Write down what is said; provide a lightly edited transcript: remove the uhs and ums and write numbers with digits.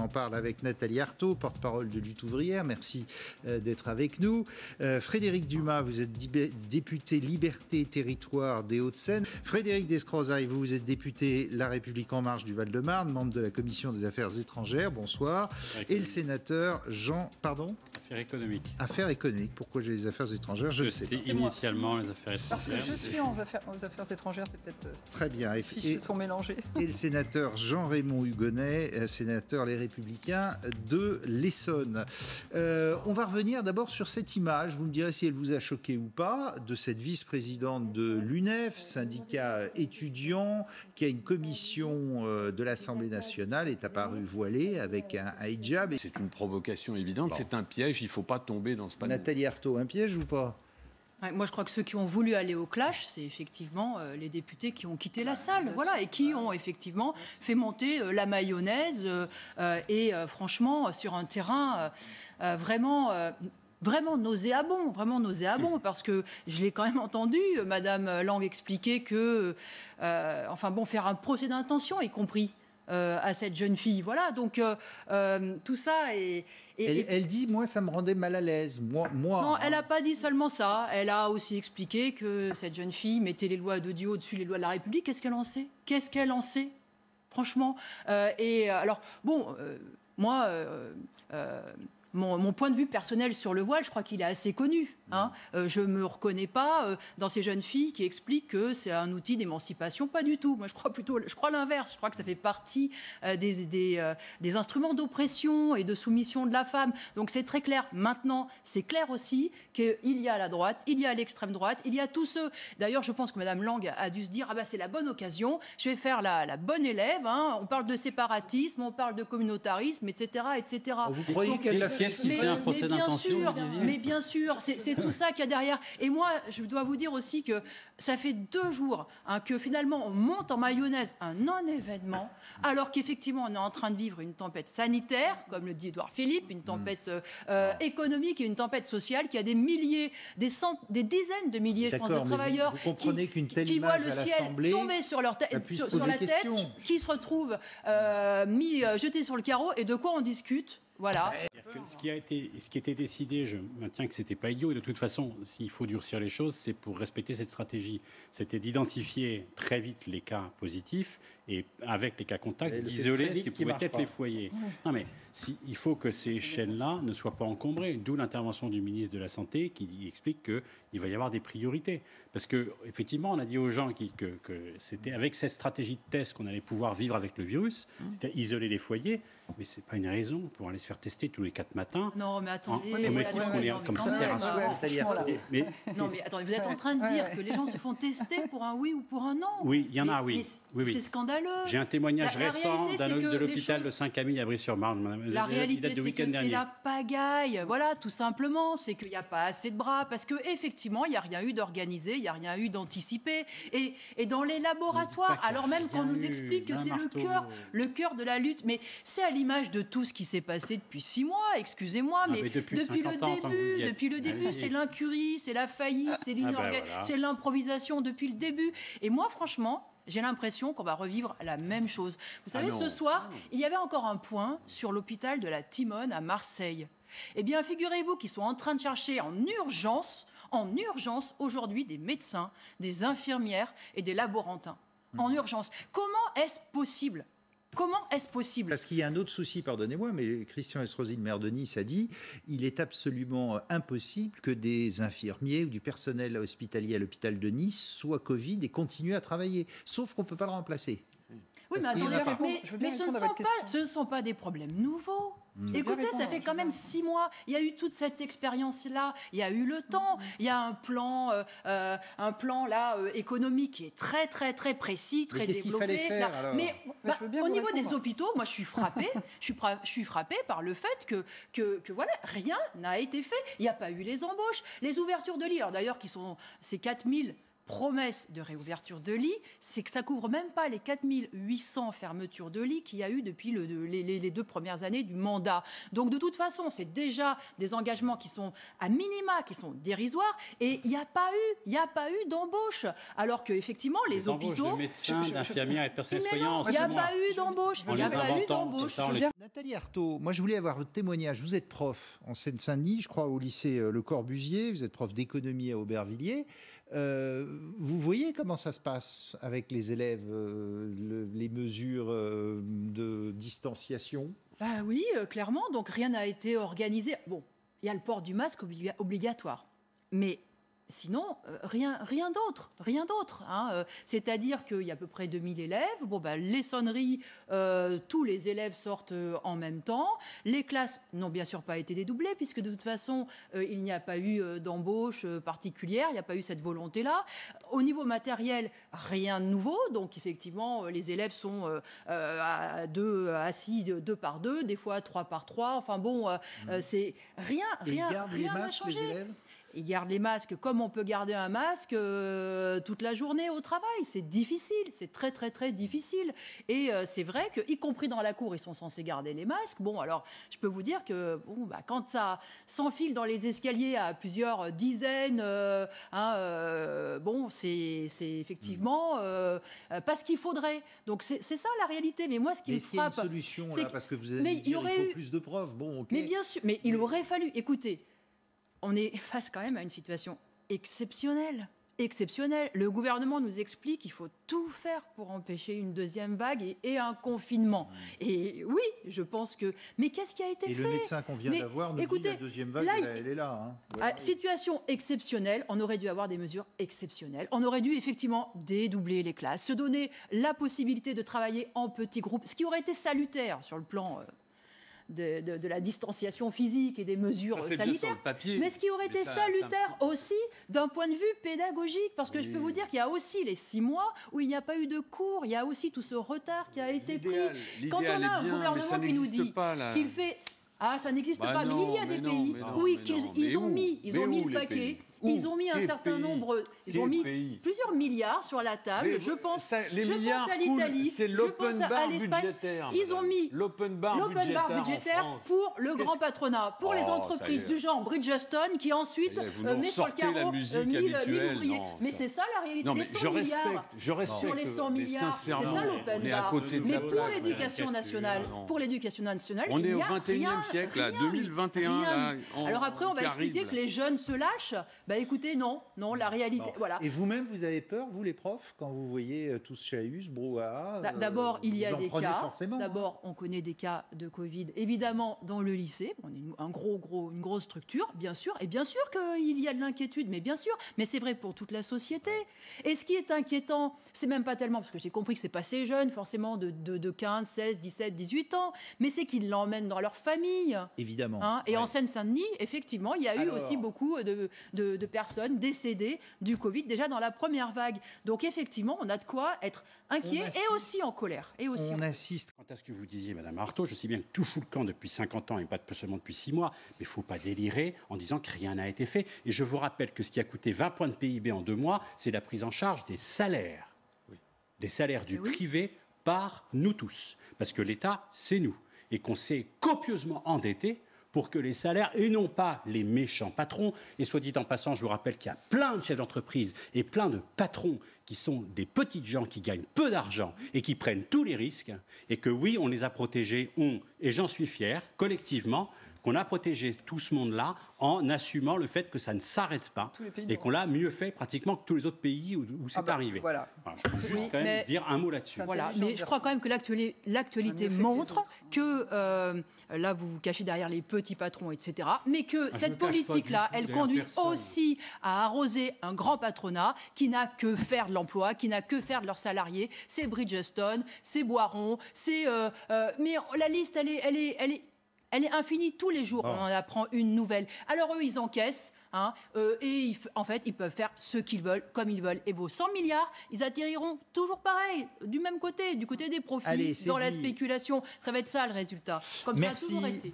en parle avec Nathalie Arthaud, porte-parole de Lutte ouvrière. Merci d'être avec nous. Frédéric Dumas, vous êtes député Liberté et Territoire des Hauts-de-Seine. Frédéric Descrozaille, vous êtes député La République En Marche du Val-de-Marne, membre de la Commission des Affaires étrangères. Bonsoir. Et le sénateur Jean... Pardon ? Affaires économiques. Affaires économiques. Pourquoi j'ai les affaires étrangères ? Je ne sais pas. C'était initialement les affaires étrangères. Je suis aux affaires étrangères, c'est peut-être... Très bien. Les fiches sont mélangées. Et le sénateur Jean-Raymond Hugonet, sénateur Les Républicains de l'Essonne. On va revenir d'abord sur cette image, vous me direz si elle vous a choqué ou pas, de cette vice-présidente de l'UNEF, syndicat étudiant, qui a une commission de l'Assemblée nationale, est apparue voilée avec un hijab. C'est une provocation évidente, bon. C'est un piège, il ne faut pas tomber dans ce panneau. Nathalie Arthaud, un piège ou pas ? Moi, je crois que ceux qui ont voulu aller au clash, c'est effectivement les députés qui ont quitté la salle, voilà, et qui ont effectivement fait monter la mayonnaise et franchement sur un terrain vraiment nauséabond, parce que je l'ai quand même entendu, Madame Lang expliquer que, faire un procès d'intention, y compris à cette jeune fille, voilà. Donc tout ça est. Elle dit, moi, ça me rendait mal à l'aise. Moi. Non, elle n'a pas dit seulement ça. Elle a aussi expliqué que cette jeune fille mettait les lois de Dieu au-dessus des lois de la République. Qu'est-ce qu'elle en sait ? Franchement. Mon point de vue personnel sur le voile, je crois qu'il est assez connu. Je ne me reconnais pas dans ces jeunes filles qui expliquent que c'est un outil d'émancipation. Pas du tout. Moi, je crois l'inverse. Je crois que ça fait partie des instruments d'oppression et de soumission de la femme. Donc, c'est très clair. Maintenant, c'est clair aussi qu'il y a la droite, il y a l'extrême droite, il y a tous ceux... D'ailleurs, je pense que Mme Lang a dû se dire « c'est la bonne occasion, je vais faire la bonne élève. On parle de séparatisme, on parle de communautarisme, etc. etc. » Vous croyez qu'elle l'a fait ? Mais bien sûr, c'est tout ça qu'il y a derrière. Et moi, je dois vous dire aussi que ça fait 2 jours que finalement on monte en mayonnaise un non-événement, alors qu'effectivement on est en train de vivre une tempête sanitaire, comme le dit Édouard Philippe, une tempête économique et une tempête sociale qui a des dizaines de milliers, je pense, de travailleurs qui voient le ciel tomber sur la tête, qui se retrouvent jetés sur le carreau. Et de quoi on discute ? Voilà. Ce qui était décidé, je maintiens que c'était pas idiot. Et de toute façon, s'il faut durcir les choses, c'est pour respecter cette stratégie. C'était d'identifier très vite les cas positifs et avec les cas contacts, d'isoler ce qui pouvait être les foyers. Non mais il faut que ces chaînes-là ne soient pas encombrées. D'où l'intervention du ministre de la Santé qui explique qu'il va y avoir des priorités. Parce qu'effectivement, on a dit aux gens que c'était avec cette stratégie de test qu'on allait pouvoir vivre avec le virus, c'est-à-dire isoler les foyers. Mais ce n'est pas une raison pour aller se faire tester tous les 4 matins. Non, mais attendez. Comme ça, c'est rassurant. Non, mais attendez, vous êtes en train de dire que les gens se font tester pour un oui ou pour un non. Oui, il y en a, oui. C'est scandaleux. J'ai un témoignage récent de l'hôpital de Saint-Camille à Brie-sur-Marne. La réalité, c'est que c'est la pagaille. Voilà, tout simplement. C'est qu'il n'y a pas assez de bras. Parce qu'effectivement, il n'y a rien eu d'organisé, il n'y a rien eu d'anticipé. Et dans les laboratoires, alors même qu'on nous explique que c'est le cœur de la lutte, mais c'est à l'image de tout ce qui s'est passé depuis 6 mois, excusez-moi, mais depuis le début, c'est l'incurie, c'est la faillite, c'est l'improvisation depuis le début. Et moi, franchement, j'ai l'impression qu'on va revivre la même chose. Vous savez, ce soir, il y avait encore un point sur l'hôpital de la Timone à Marseille. Eh bien, figurez-vous qu'ils sont en train de chercher en urgence aujourd'hui des médecins, des infirmières et des laborantins. En urgence. Comment est-ce possible ? Parce qu'il y a un autre souci, pardonnez-moi, mais Christian Estrosi, le maire de Nice, a dit il est absolument impossible que des infirmiers ou du personnel hospitalier à l'hôpital de Nice soient Covid et continuent à travailler. Sauf qu'on ne peut pas le remplacer. Oui, mais attendez, ce ne sont pas des problèmes nouveaux. Écoutez, ça fait quand même 6 mois. Il y a eu toute cette expérience-là. Il y a eu le temps. Il y a un plan là économique qui est très très très précis, très développé. Qu'est-ce qu'il fallait faire alors ? Mais au niveau des hôpitaux, moi je suis frappée. je suis frappée par le fait que voilà, rien n'a été fait. Il n'y a pas eu les embauches, les ouvertures de lits. Alors d'ailleurs, c'est 4000 promesse de réouverture de lits, c'est que ça couvre même pas les 4800 fermetures de lits qu'il y a eu depuis les 2 premières années du mandat. Donc de toute façon, c'est déjà des engagements qui sont à minima, qui sont dérisoires, et il n'y a pas eu d'embauche. Alors qu'effectivement, les hôpitaux... de médecins, d'infirmières et de personnels soignants. Il n'y a pas eu d'embauche. Il n'y a pas eu d'embauche. Nathalie Arthaud, moi je voulais avoir votre témoignage. Vous êtes prof en Seine-Saint-Denis, je crois au lycée Le Corbusier, vous êtes prof d'économie à Aubervilliers. Vous voyez comment ça se passe avec les élèves, les mesures de distanciation? Bah oui, clairement, donc rien n'a été organisé. Bon, il y a le port du masque obligatoire, mais sinon, rien d'autre. Hein. C'est-à-dire qu'il y a à peu près 2000 élèves. Bon, bah, les sonneries, tous les élèves sortent en même temps. Les classes n'ont bien sûr pas été dédoublées, puisque de toute façon, il n'y a pas eu d'embauche particulière, il n'y a pas eu cette volonté-là. Au niveau matériel, rien de nouveau. Donc, effectivement, les élèves sont assis 2 par 2, des fois 3 par 3. Enfin bon, c'est rien n'a changé. Les élèves ? Ils gardent les masques comme on peut garder un masque toute la journée au travail. C'est difficile, c'est très très très difficile. Et c'est vrai qu'y compris dans la cour, ils sont censés garder les masques. Bon, alors, je peux vous dire que quand ça s'enfile dans les escaliers à plusieurs dizaines, c'est effectivement pas ce qu'il faudrait. Donc c'est ça la réalité. Mais moi, ce qui me frappe... Est-ce qu'il y a une solution là, parce que vous allez me dire il faut plus de profs. Bon, ok. Mais bien sûr, mais il aurait fallu... Écoutez, on est face quand même à une situation exceptionnelle. Le gouvernement nous explique qu'il faut tout faire pour empêcher une deuxième vague et un confinement. Et oui, je pense que... Mais qu'est-ce qui a été fait ? Et le médecin qu'on vient d'avoir nous dit la deuxième vague, elle est là. Hein. Voilà. Situation exceptionnelle, on aurait dû avoir des mesures exceptionnelles. On aurait dû effectivement dédoubler les classes, se donner la possibilité de travailler en petits groupes, ce qui aurait été salutaire sur le plan... De la distanciation physique et des mesures sanitaires, mais ce qui aurait été salutaire aussi d'un point de vue pédagogique, parce que je peux vous dire qu'il y a aussi les 6 mois où il n'y a pas eu de cours, il y a aussi tout ce retard qui a été pris. Quand on a un gouvernement qui nous dit qu'il fait... Ah, ça n'existe pas, mais il y a des pays où ils ont mis le paquet. Ils ont mis un certain nombre, ils ont mis plusieurs milliards sur la table. Je pense à l'Italie, je pense à l'Espagne. Ils ont mis l'open bar budgétaire pour le grand patronat, pour les entreprises du genre Bridgestone qui ensuite met sur le carreau 1000 ouvriers. Mais c'est ça la réalité. Les 100 milliards sur les 100 milliards, c'est ça l'open bar. Mais pour l'éducation nationale, on est au 21e siècle, 2021. Alors après, on va expliquer que les jeunes se lâchent. Écoutez, non, la réalité, voilà. Et vous-même, vous avez peur, vous les profs, quand vous voyez tout ce chahut, ce brouhaha D'abord, il y a des cas. Forcément, d'abord, on connaît des cas de Covid, évidemment, dans le lycée. On est une grosse structure, bien sûr. Et bien sûr qu'il y a de l'inquiétude, mais bien sûr. Mais c'est vrai pour toute la société. Et ce qui est inquiétant, c'est même pas tellement, parce que j'ai compris que c'est pas ces jeunes, forcément, de 15, 16, 17, 18 ans, mais c'est qu'ils l'emmènent dans leur famille. Évidemment. Et en Seine-Saint-Denis, effectivement, il y a eu aussi beaucoup de personnes décédées du Covid déjà dans la première vague. Donc effectivement, on a de quoi être inquiet et aussi en colère. On assiste. Quant à ce que vous disiez, Madame Arthaud, je sais bien que tout fout le camp depuis 50 ans et pas seulement depuis 6 mois, mais il ne faut pas délirer en disant que rien n'a été fait. Et je vous rappelle que ce qui a coûté 20 points de PIB en 2 mois, c'est la prise en charge des salaires. Oui. Des salaires du privé par nous tous. Parce que l'État, c'est nous. Et qu'on s'est copieusement endetté pour que les salaires, et non pas les méchants patrons, et soit dit en passant, je vous rappelle qu'il y a plein de chefs d'entreprise et plein de patrons qui sont des petites gens qui gagnent peu d'argent et qui prennent tous les risques, et que oui, on les a protégés, et j'en suis fier, collectivement, qu'on a protégé tout ce monde-là en assumant le fait que ça ne s'arrête pas et qu'on l'a mieux fait pratiquement que tous les autres pays où c'est arrivé. Voilà. Je veux juste quand même dire un mot là-dessus. Voilà. Mais je crois quand même que l'actualité montre que, là vous vous cachez derrière les petits patrons, etc., mais que cette politique-là, elle conduit aussi à arroser un grand patronat qui n'a que faire de l'emploi, qui n'a que faire de leurs salariés. C'est Bridgestone, c'est Boiron, c'est... mais la liste, elle est infinie. Tous les jours, on en apprend une nouvelle. Alors eux, ils encaissent, et en fait, ils peuvent faire ce qu'ils veulent, comme ils veulent. Et vos 100 milliards, ils atterriront toujours pareil, du même côté, du côté des profits, dans la spéculation. Ça va être ça le résultat, comme ça a toujours été.